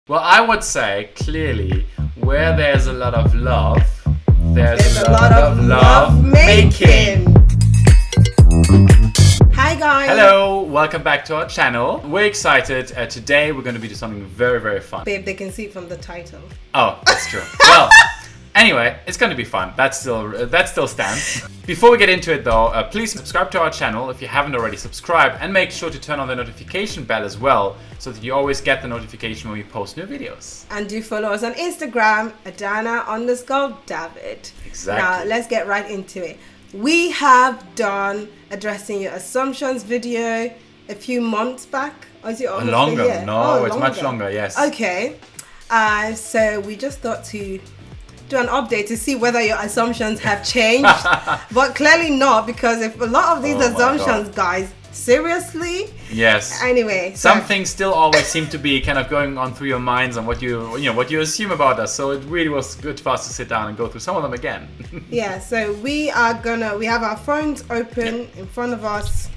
Well, I would say clearly where there's a lot of love, there's a lot of love making. Hi guys. Hello, welcome back to our channel. We're excited. Today we're going to be doing something very, very fun. Babe, they can see it from the title. Oh, that's true. Well, anyway, it's going to be fun. That still stands. Before we get into it though, please subscribe to our channel if you haven't already subscribed, and make sure to turn on the notification bell as well so that you always get the notification when we post new videos. And do follow us on Instagram, Adanna_David. Exactly. Now let's get right into it. We have done addressing your assumptions video a few months back. Or is it almost Longer. a year? No, it's much longer, yes. Okay. So we just thought to do an update to see whether your assumptions have changed. But clearly not, because if a lot of these assumptions, guys, seriously? Yes. Anyway. Some things still always seem to be kind of going on through your minds and what you assume about us. So it really was good for us to sit down and go through some of them again. Yeah, so we have our phones open in front of us,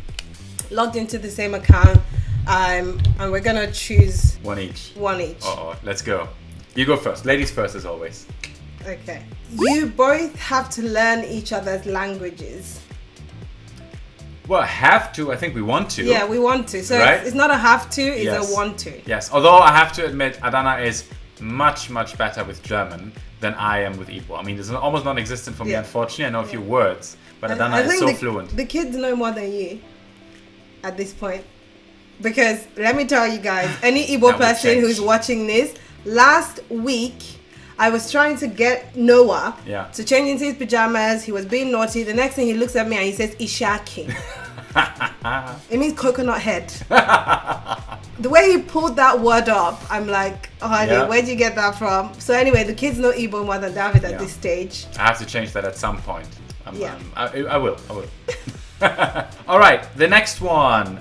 logged into the same account, and we're gonna choose One each. Oh, let's go. You go first. Ladies first, as always. Okay. You both have to learn each other's languages. Well, have to. I think we want to. Yeah, we want to. So right? it's not a have to, it's Yes. a want to. Yes. Although I have to admit, Adanna is much, much better with German than I am with Igbo. I mean, it's almost non-existent for me, unfortunately. I know a few words, but Adanna is so fluent. The kids know more than you at this point. Because let me tell you guys, any Igbo person who's watching this, last week I was trying to get Noah to change into his pajamas. He was being naughty. The next thing he looks at me and he says, Ishaki. It means coconut head. The way he pulled that word up, I'm like, oh honey, where'd you get that from? So anyway, the kids know Igbo more than David at this stage. I have to change that at some point. I will. All right, the next one.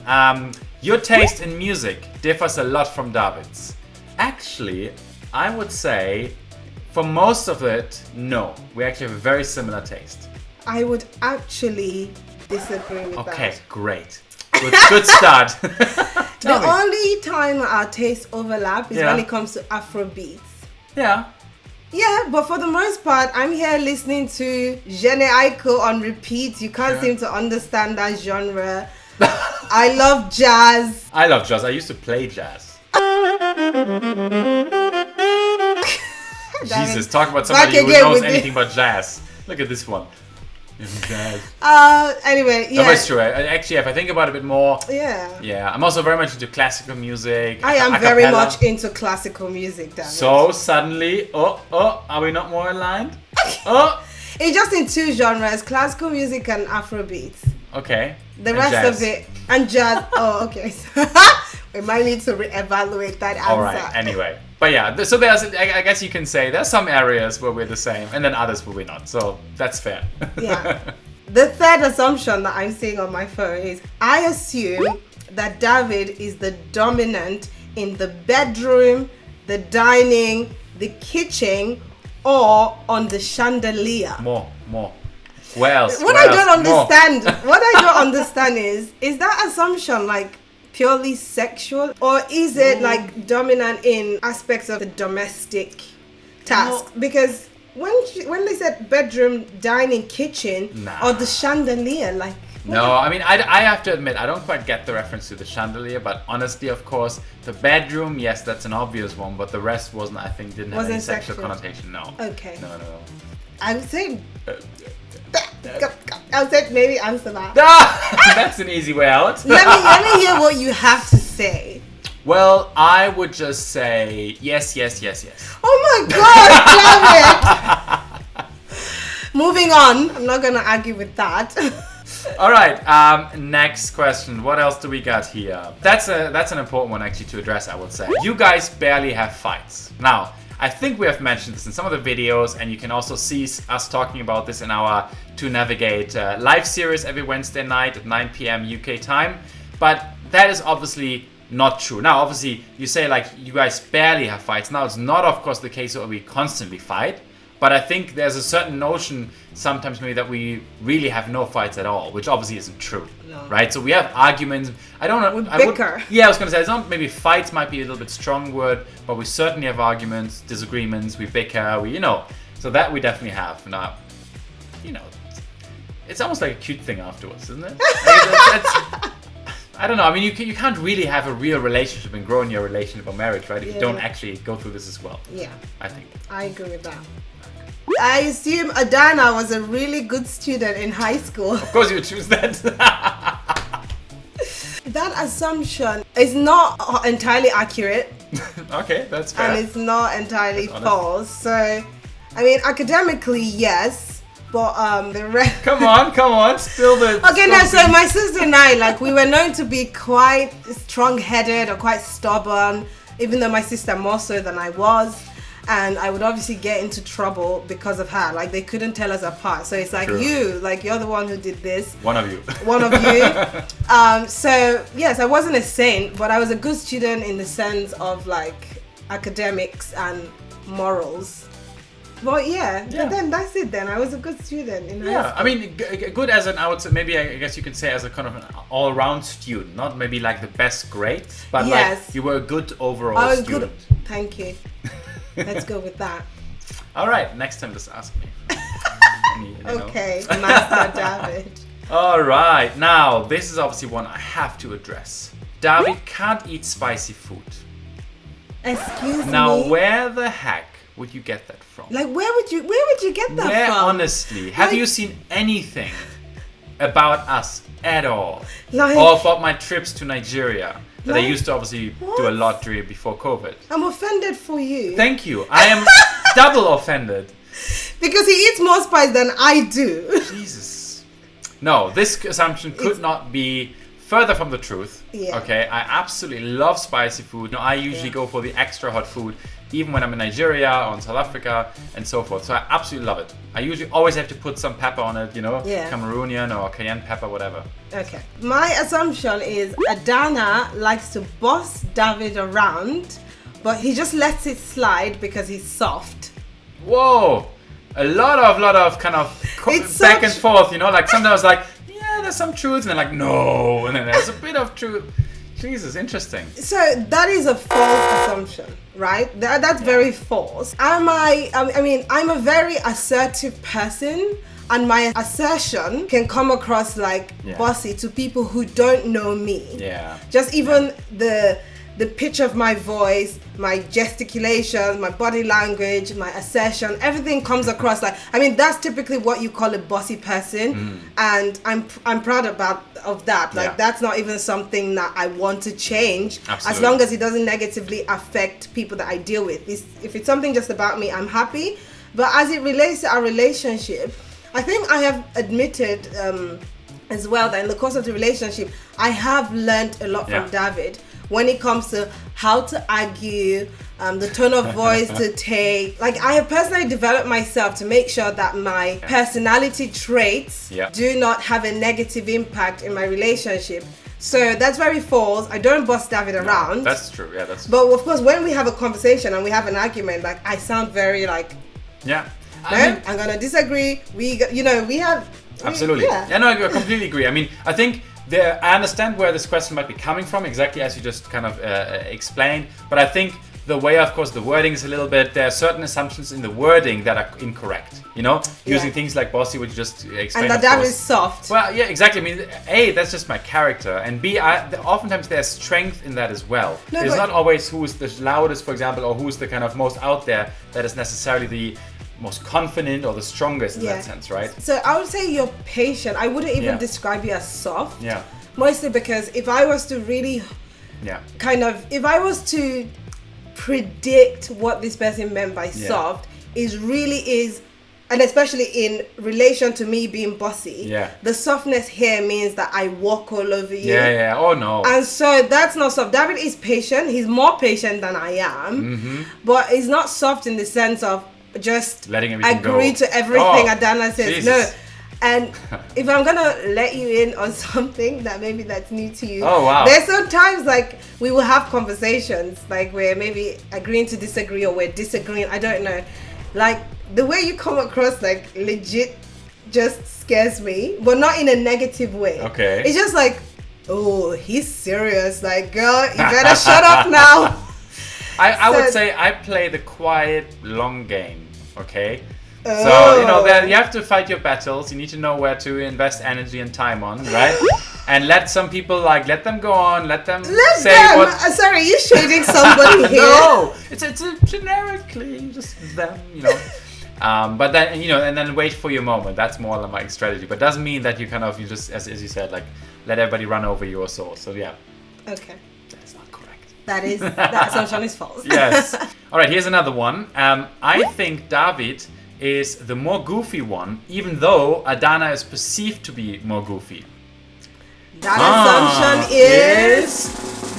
Your taste in music differs a lot from David's. Actually, I would say for most of it, no. We actually have a very similar taste. I would actually disagree with that. Okay, great. Good start. The only time our tastes overlap is when it comes to Afrobeats. Yeah. Yeah, but for the most part, I'm here listening to Jene Aiko on repeat. You can't seem to understand that genre. I love jazz. I love jazz. I used to play jazz. Jesus, talk about somebody who knows anything about jazz. Look at this one. Jazz. Anyway, yeah. No, it's true. Actually, if I think about it a bit more, yeah. I'm also very much into classical music. I am very much into classical music, David. So suddenly, are we not more aligned? It's just in two genres: classical music and Afrobeats. Okay. The rest of it and jazz. Oh, okay. We might need to reevaluate that answer. All right. Anyway. But yeah, so I guess you can say there's some areas where we're the same and then others where we're not. So that's fair. Yeah. The third assumption that I'm seeing on my phone is I assume that David is the dominant in the bedroom, the dining, the kitchen, or on the chandelier. More. Where else? What I don't understand is that assumption like purely sexual, or is it like dominant in aspects of the domestic task? Because when they said bedroom, dining, kitchen, or the chandelier, like no, I mean I have to admit I don't quite get the reference to the chandelier, but honestly, of course, the bedroom, yes, that's an obvious one, but the rest didn't have any sexual connotation. No. Okay. No. I would say. I would say maybe answer that. That's an easy way out. let me hear what you have to say. Well, I would just say yes. Oh my god, damn it! Moving on. I'm not gonna argue with that. All right. Next question. What else do we got here? That's an important one actually to address, I would say. You guys barely have fights. Now, I think we have mentioned this in some of the videos, and you can also see us talking about this in our To Navigate live series every Wednesday night at 9 p.m. UK time. But that is obviously not true. Now, obviously, you say like you guys barely have fights. Now, it's not, of course, the case where we constantly fight. But I think there's a certain notion sometimes maybe that we really have no fights at all, which obviously isn't true, right? So we have arguments. I don't know. Bicker. Yeah, I was gonna say, it's not, maybe fights might be a little bit strong word, but we certainly have arguments, disagreements. We bicker. So that we definitely have. Now, it's almost like a cute thing afterwards, isn't it? I don't know. I mean, you can't really have a real relationship and grow in your relationship or marriage, right? If you don't actually go through this as well. Yeah. I think. I agree with that. I assume Adanna was a really good student in high school. Of course you would choose that. That assumption is not entirely accurate. Okay, that's fair. And it's not entirely false. So, I mean, academically, yes. But the rest... Come on. Still the... Okay, no, so my sister and I, we were known to be quite strong-headed or quite stubborn, even though my sister more so than I was. And I would obviously get into trouble because of her. They couldn't tell us apart. So it's True. you're the one who did this. One of you. So yes, I wasn't a saint, but I was a good student in the sense of academics and morals. But yeah. Then that's it then. I was a good student in high school. I mean, good as I would say, maybe I guess you can say as a kind of an all-round student. Not maybe the best grade, but you were a good overall student. Good. Thank you. Let's go with that. All right, next time just ask me. Okay, Master David. All right, now this is obviously one I have to address. David can't eat spicy food. Excuse me? Now, where the heck would you get that from? Where would you get that from? Honestly, have you seen anything about us at all? Or about my trips to Nigeria? That I used to obviously do a lot before COVID. I'm offended for you. Thank you. I am double offended. Because he eats more spice than I do. Jesus. No, this assumption could not be further from the truth. Yeah. Okay, I absolutely love spicy food. I usually go for the extra hot food, even when I'm in Nigeria or in South Africa and so forth. So I absolutely love it. I usually always have to put some pepper on it, Cameroonian or cayenne pepper, whatever. Okay. My assumption is Adanna likes to boss David around, but he just lets it slide because he's soft. Whoa! A lot of kind of back and forth, sometimes there's some truth, and then no, and then there's a bit of truth. Jesus, interesting. So that is a false assumption, right? That's very false. I'm a very assertive person, and my assertion can come across bossy to people who don't know me. Yeah. Just even the pitch of my voice, my gesticulations, my body language, my assertion, everything comes across that's typically what you call a bossy person, and I'm proud of that. That's not even something that I want to change. Absolutely. As long as it doesn't negatively affect people that I deal with. If it's something just about me, I'm happy. But as it relates to our relationship, I think I have admitted as well that in the course of the relationship, I have learned a lot from David. When it comes to how to argue, the tone of voice to take. I have personally developed myself to make sure that my personality traits do not have a negative impact in my relationship. So that's very false. I don't boss David around. That's true. Yeah, that's true. But of course, when we have a conversation and we have an argument, I sound very Yeah. I'm gonna disagree. We have... Absolutely. No, I completely agree. I think... I understand where this question might be coming from, exactly as you just kind of explained. But I think the way, of course, the wording is a little bit, there are certain assumptions in the wording that are incorrect. Using things like bossy, which you just explained. And that is soft. Well, yeah, exactly. A, that's just my character. And B, oftentimes there's strength in that as well. It's not always who's the loudest, for example, or who's the kind of most out there that is necessarily the most confident or the strongest in that sense, right? So I would say you're patient. I wouldn't even describe you as soft. Yeah. Mostly because if I was to really if I was to predict what this person meant by soft, is, and especially in relation to me being bossy, the softness here means that I walk all over you. Yeah. Oh no. And so that's not soft. David is patient. He's more patient than I am. But he's not soft in the sense of just letting everything agree to everything Adanna says. Jesus. No. And if I'm gonna let you in on something that maybe that's new to you, there's sometimes we will have conversations where maybe agreeing to disagree or we're disagreeing, I don't know, Like the way you come across, like legit, just scares me, but not in a negative way. Okay. It's just like, oh, he's serious. Like, girl, you better shut up now. I would say I play the quiet, long game. Okay. Oh. So, you know, you have to fight your battles. You need to know where to invest energy and time on, right? And let some people, like, let them go on, let them say what... Sorry, you shading somebody here? No, it's generically just them, you know. But then, you know, and then wait for your moment. That's more like strategy. But doesn't mean that you just, as you said, like, let everybody run over you or so. So, yeah. Okay. That's not correct. That assumption is false. Yes. All right, here's another one. I think David is the more goofy one, even though Adanna is perceived to be more goofy. That assumption is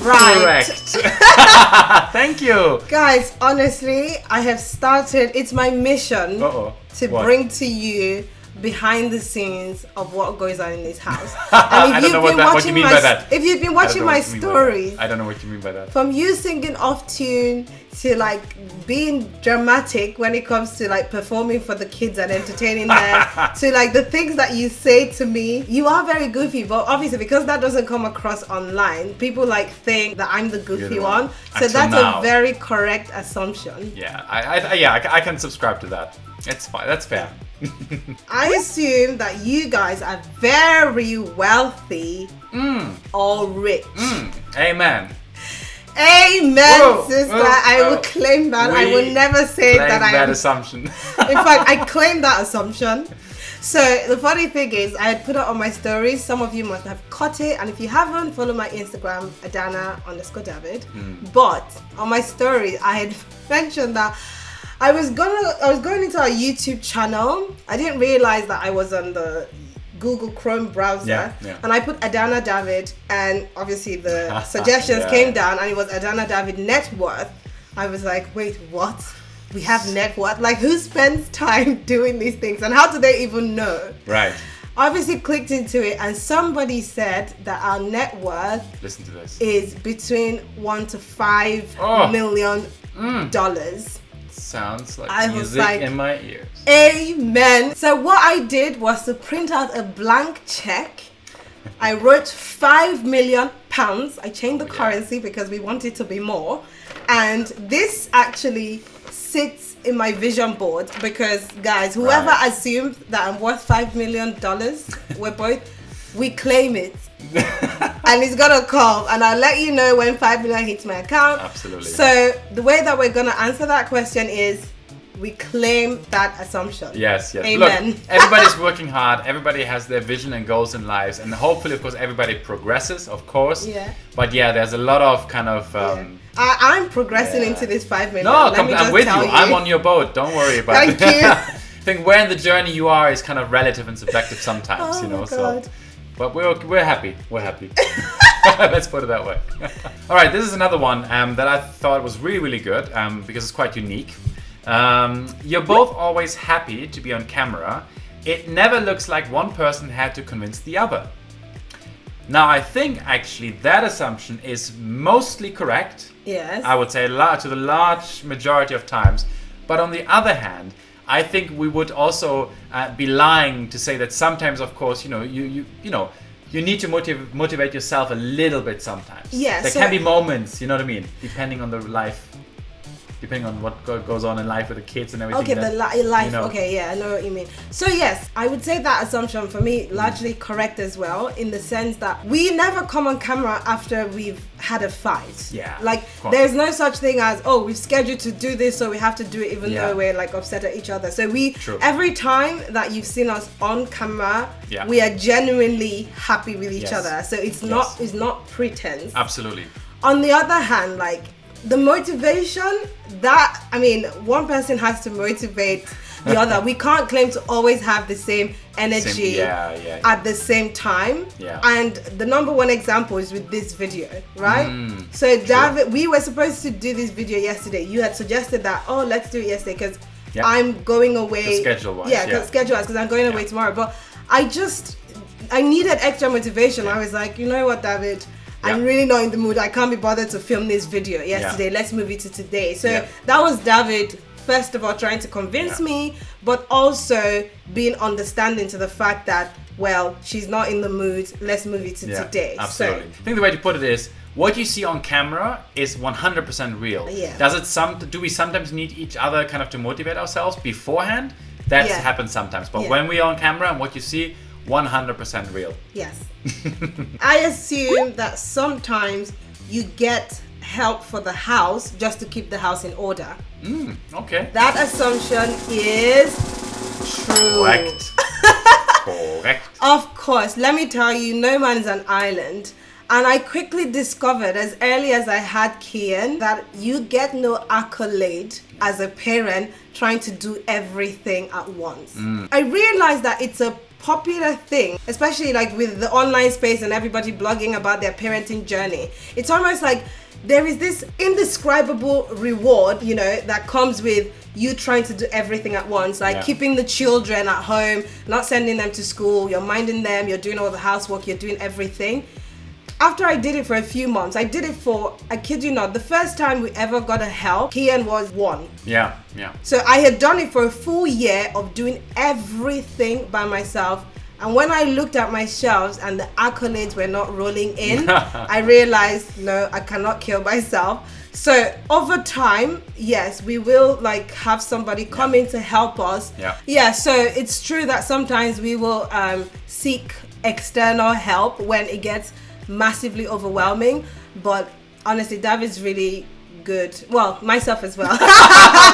right. Correct. Thank you. Guys, honestly, I have started, it's my mission to bring to you behind the scenes of what goes on in this house. And if what you mean by that. If you've been watching my stories, I don't know what you mean by that. From you singing off tune to like being dramatic when it comes to like performing for the kids and entertaining them to like the things that you say to me, you are very goofy. But obviously because that doesn't come across online, people like think that I'm the goofy one. So that's a very correct assumption. Yeah, I can subscribe to that. It's fine. That's fair. I assume that you guys are very wealthy or rich. Amen. Amen, whoa, sister. whoa, I will claim that. I will never say that I am. Assumption. In fact, I claim that assumption. So the funny thing is, I had put it on my stories. Some of you must have caught it, and if you haven't, follow my Instagram, Adanna_David. But on my story, I had mentioned that I was going into our YouTube channel. I didn't realize that I was on the Google Chrome browser, and I put Adanna David, and obviously the suggestions came down, and it was Adanna David net worth. I was like, wait, what? We have net worth? Like, who spends time doing these things, and how do they even know? Right. Obviously clicked into it, and somebody said that our net worth, listen to this, is between $1 to $5 million. Sounds like music in my ears. Amen. So what I did was to print out a blank check. I wrote £5 million. I changed the currency because we want it to be more. And this actually sits in my vision board because, guys, whoever assumed that I'm worth $5 million, we claim it. And it's gonna come, and I'll let you know when $5 million hits my account. Absolutely. So the way that we're gonna answer that question is we claim that assumption. Yes. Amen. Look, everybody's working hard. Everybody has their vision and goals in lives, and hopefully, of course, everybody progresses, of course. Yeah. But there's a lot of kind of. I'm progressing into this $5 million. No, I'm with you. I'm on your boat. Don't worry about it. Thank you. I think where in the journey you are is kind of relative and subjective sometimes, Oh you know. my God. So. But we're happy. We're happy. Let's put it that way. All right, this is another one that I thought was really, really good because it's quite unique. You're both always happy to be on camera. It never looks like one person had to convince the other. Now, I think actually that assumption is mostly correct. Yes. I would say to the large majority of times. But on the other hand, I think we would also be lying to say that sometimes, of course, you need to motivate yourself a little bit sometimes. Yeah, there can be moments, you know what I mean, depending on the life, depending on what goes on in life with the kids and everything. Okay, that, life. You know. Okay, yeah, I know what you mean. So yes, I would say that assumption for me largely correct as well, in the sense that we never come on camera after we've had a fight. Yeah. Like there's no such thing as, oh, we've scheduled to do this, so we have to do it even though we're like upset at each other. So every time that you've seen us on camera, we are genuinely happy with each other. So it's not pretense. Absolutely. On the other hand, like, the motivation that, I mean, one person has to motivate the other. We can't claim to always have the same energy at the same time. Yeah. And the number one example is with this video, right? So David, we were supposed to do this video yesterday. You had suggested that, oh, let's do it yesterday because I'm going away. Schedule-wise. Schedule-wise because I'm going away tomorrow. But I needed extra motivation. I was like, you know what, David? I'm really not in the mood. I can't be bothered to film this video yesterday. Let's move it to today. So that was David first of all trying to convince me, but also being understanding to the fact that, well, she's not in the mood, let's move it to today. Absolutely. I think the way to put it is, what you see on camera is 100% real. Do we sometimes need each other kind of to motivate ourselves beforehand? That happens sometimes. But when we're on camera and what you see, 100% real. Yes. I assume that sometimes you get help for the house just to keep the house in order. Okay. That assumption is true. Correct. Correct. Of course, let me tell you, no man is an island. And I quickly discovered as early as I had Kian that you get no accolade as a parent trying to do everything at once. I realized that it's a popular thing, especially like with the online space and everybody blogging about their parenting journey. It's almost like there is this indescribable reward, you know, that comes with you trying to do everything at once, like keeping the children at home, not sending them to school, you're minding them, you're doing all the housework, you're doing everything. After I did it for a few months, I did it for, I kid you not, the first time we ever got a help, Kian was 1. Yeah. So I had done it for a full year of doing everything by myself. And when I looked at my shelves and the accolades were not rolling in, I realized, no, I cannot kill myself. So over time, yes, we will like have somebody come in to help us. Yeah, so it's true that sometimes we will seek external help when it gets massively overwhelming, but honestly, David's really good. Well, myself as well.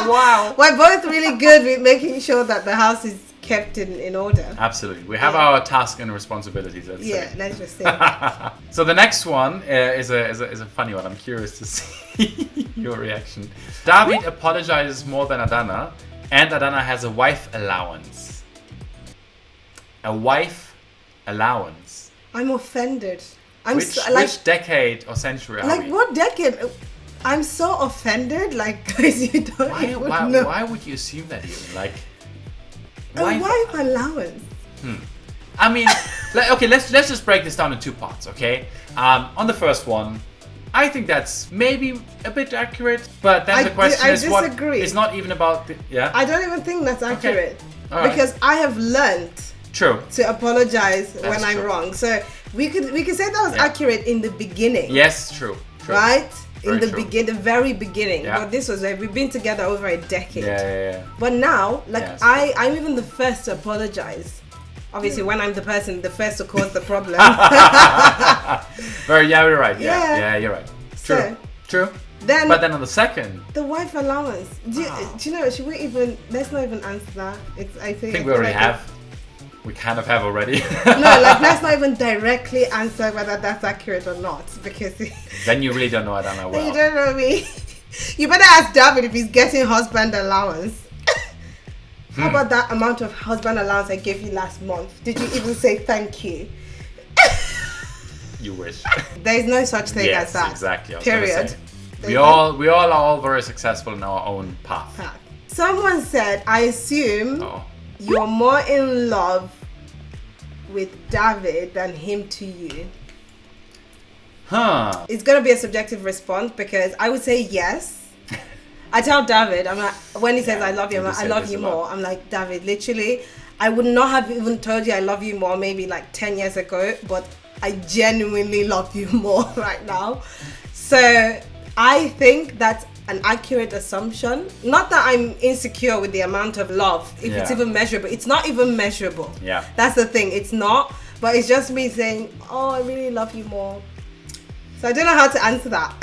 Wow. We're both really good with making sure that the house is kept in order. Absolutely. We have our tasks and responsibilities, let's say. Let's just say. So the next one is a funny one. I'm curious to see your reaction. David apologizes more than Adanna, and Adanna has a wife allowance. A wife allowance. I'm offended. Which decade or century are we? Like what decade? I'm so offended. Like, guys, you don't know. Why would you assume that even? Like, a wife allowance. I mean, okay, let's just break this down in 2 parts, okay? On the first one, I think that's maybe a bit accurate, but then the question is what? It's not even about I don't even think that's accurate because I have learned to apologize when I'm true. wrong. So we could say that was accurate in the beginning. Yes, true. Right? Very in the very beginning. Yeah. But this was we've been together over a decade. Yeah. But now, like I'm even the first to apologize. Obviously, when I'm the first to cause the problem. You're right. Yeah, you're right. True. But then on the second, the wife allowance. Do you know? Should we even? Let's not even answer that. I think we already have. We kind of have already. No, like let's not even directly answer whether that's accurate or not, because then you really don't know Adanna well. You don't know me. You better ask David if he's getting husband allowance. How about that amount of husband allowance I gave you last month? Did you even say thank you? You wish. There is no such thing as that. Exactly. Period. We all are all very successful in our own path. Someone said, I assume you're more in love with David than him to you. It's gonna be a subjective response because I would say yes. I tell David, I'm like, when he says I love you, I'm like, I love you more. I'm like, David, literally, I would not have even told you I love you more maybe like 10 years ago, but I genuinely love you more right now. So I think that's an accurate assumption. Not that I'm insecure with the amount of love, if it's even measurable. It's not even measurable. Yeah. That's the thing. It's not. But it's just me saying, oh, I really love you more. So I don't know how to answer that.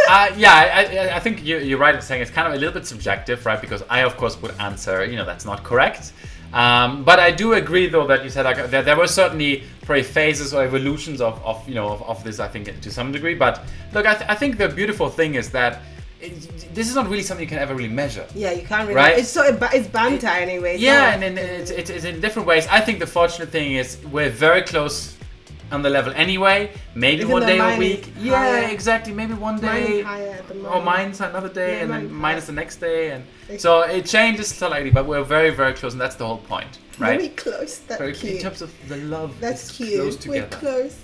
I think you're right in saying it's kind of a little bit subjective, right? Because I, of course, would answer, that's not correct. But I do agree, though, that you said like, there were certainly probably phases or evolutions of this, I think, to some degree. But look, I think the beautiful thing is that this is not really something you can ever really measure. Yeah, you can't really. Right? It's banter anyway. Yeah, and it's in different ways. I think the fortunate thing is we're very close on the level anyway. Maybe even one day a week. Yeah, exactly. Maybe one day. Or mine's another day, and then mine is the next day, and so it changes slightly. But we're very, very close, and that's the whole point, right? Very close. That's cute. In terms of the love, that's cute. Close together. We're close.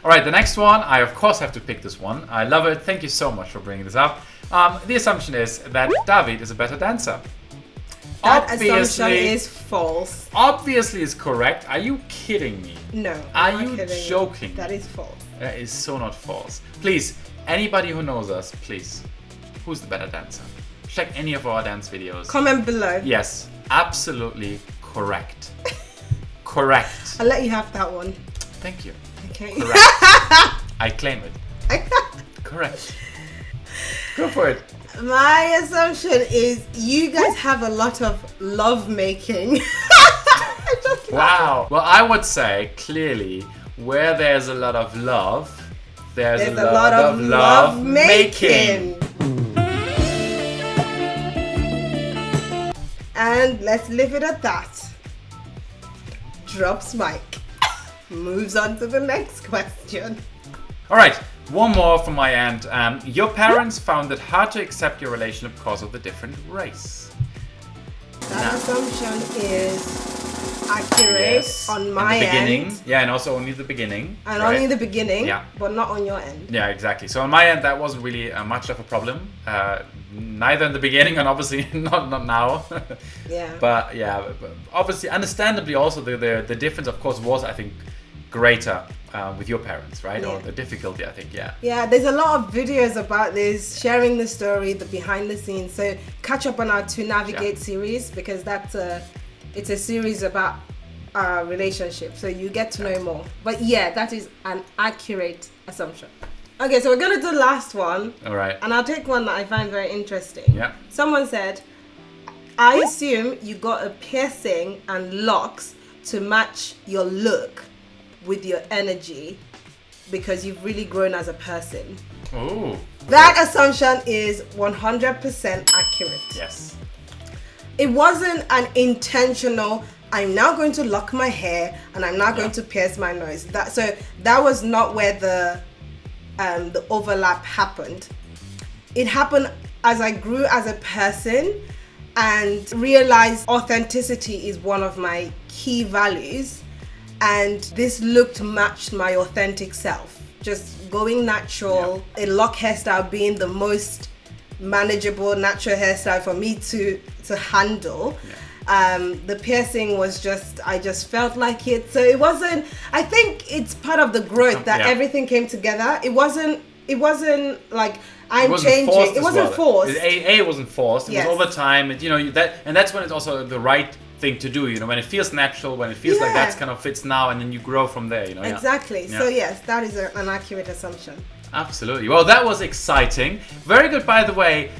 All right, the next one. I of course have to pick this one. I love it. Thank you so much for bringing this up. The assumption is that David is a better dancer. That assumption is false. Obviously is correct. Are you kidding me? No. Are you joking? That is false. That is so not false. Please, anybody who knows us, please, who's the better dancer? Check any of our dance videos. Comment below. Yes, absolutely correct. Correct. I'll let you have that one. Thank you. Okay. Correct. I claim it. Correct. Go for it. My assumption is you guys have a lot of love making. Wow. Well, I would say clearly where there's a lot of love, there's a lot of love making. And let's leave it at that. Drops mic. Moves on to the next question. All right. One more from my end. Your parents found it hard to accept your relationship because of the different race. That assumption is accurate on my end. Yeah, and also only the beginning. And only the beginning, yeah. But not on your end. Yeah, exactly. So on my end, that wasn't really much of a problem. Neither in the beginning and obviously not now. Yeah. But yeah, obviously, understandably also the difference, of course, was, I think, greater with your parents, right? Yeah. Or the difficulty, I think, yeah. Yeah, there's a lot of videos about this, sharing the story, the behind the scenes. So catch up on our To Navigate series, because it's a series about our relationship. So you get to know more. But yeah, that is an accurate assumption. Okay, so we're going to do the last one. All right. And I'll take one that I find very interesting. Yeah. Someone said, I assume you got a piercing and locks to match your look with your energy because you've really grown as a person. Ooh. That assumption is 100% accurate. Yes. It wasn't an intentional, I'm now going to lock my hair and I'm now going to pierce my nose. That was not where the overlap happened. It happened as I grew as a person and realized authenticity is one of my key values. And this look matched my authentic self. Just going natural, a lock hairstyle being the most manageable natural hairstyle for me to handle. The piercing was I just felt like it. So it wasn't, I think it's part of the growth that everything came together. It wasn't like I'm changing. It wasn't forced. It wasn't forced. It was over time. And that's when it's also the right thing to do, when it feels natural, when it feels like that's kind of fits now, and then you grow from there, Exactly. Yeah. So yes, that is an accurate assumption. Absolutely. Well, that was exciting. Very good, by the way,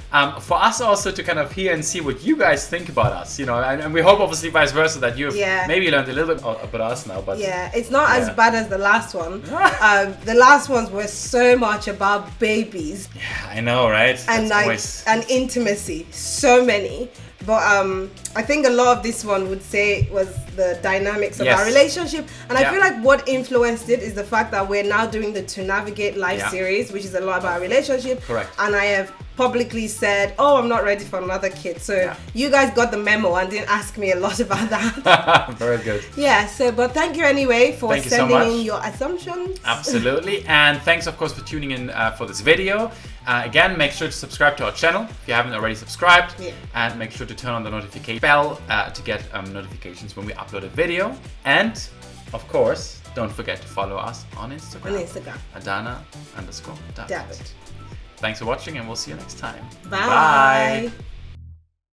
for us also to kind of hear and see what you guys think about us, and we hope obviously vice versa that you've maybe learned a little bit about us now. But yeah, it's not as bad as the last one. The last ones were so much about babies. Yeah, I know, right? And and intimacy, so many. But I think a lot of this one would say was the dynamics of our relationship. And I feel like what influenced it is the fact that we're now doing the To Navigate live series, which is a lot about our relationship. Correct. And I have publicly said, I'm not ready for another kid. So you guys got the memo and didn't ask me a lot about that. Very good. Yeah, but thank you anyway for sending in your assumptions. Absolutely. And thanks, of course, for tuning in for this video. Again, make sure to subscribe to our channel if you haven't already subscribed. And make sure to turn on the notification bell to get notifications when we upload a video. And, of course, don't forget to follow us on Instagram. Adanna_David. Thanks for watching, and we'll see you next time. Bye.